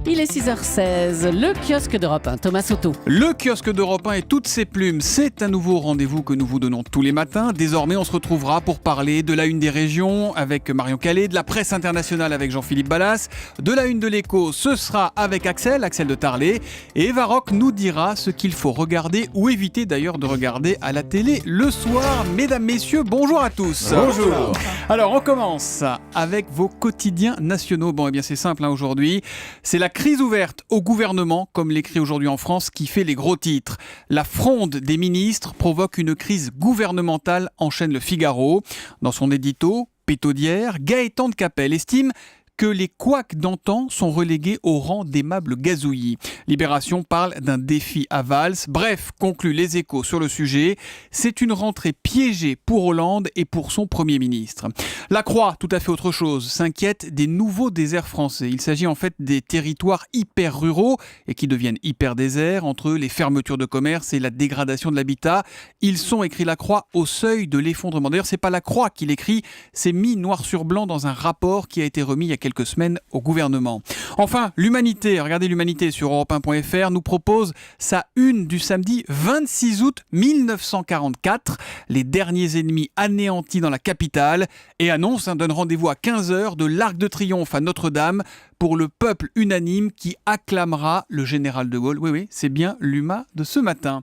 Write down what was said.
Il est 6h16, le kiosque d'Europe 1, Thomas Soto. Le kiosque d'Europe 1 et toutes ses plumes, c'est un nouveau rendez-vous que nous vous donnons tous les matins. Désormais, on se retrouvera pour parler de la une des régions avec Marion Calais, de la presse internationale avec Jean-Philippe Ballas, de la une de l'écho, ce sera avec Axel de Tarlet. Et Eva Rock nous dira ce qu'il faut regarder ou éviter d'ailleurs de regarder à la télé le soir. Mesdames, messieurs, bonjour à tous. Bonjour. Alors, on commence avec vos quotidiens nationaux. Bon, eh bien, c'est simple aujourd'hui. C'est la crise ouverte au gouvernement, comme l'écrit aujourd'hui en France, qui fait les gros titres. La fronde des ministres provoque une crise gouvernementale, enchaîne le Figaro. Dans son édito, pétau d'hier, Gaëtan de Capelle estime que les couacs d'antan sont relégués au rang d'aimables gazouillis. Libération parle d'un défi à valse. Bref, conclut les Échos sur le sujet, c'est une rentrée piégée pour Hollande et pour son Premier ministre. La Croix, tout à fait autre chose, s'inquiète des nouveaux déserts français. Il s'agit en fait des territoires hyper ruraux et qui deviennent hyper déserts entre les fermetures de commerce et la dégradation de l'habitat. Ils sont, écrit La Croix, au seuil de l'effondrement. D'ailleurs, c'est pas La Croix qui l'écrit, c'est mis noir sur blanc dans un rapport qui a été remis il y a quelques semaines au gouvernement. Enfin, l'Humanité, regardez l'Humanité sur europe1.fr, nous propose sa une du samedi 26 août 1944, les derniers ennemis anéantis dans la capitale, et annonce donne rendez-vous à 15h de l'Arc de Triomphe à Notre-Dame pour le peuple unanime qui acclamera le général de Gaulle. Oui, c'est bien l'UMA de ce matin.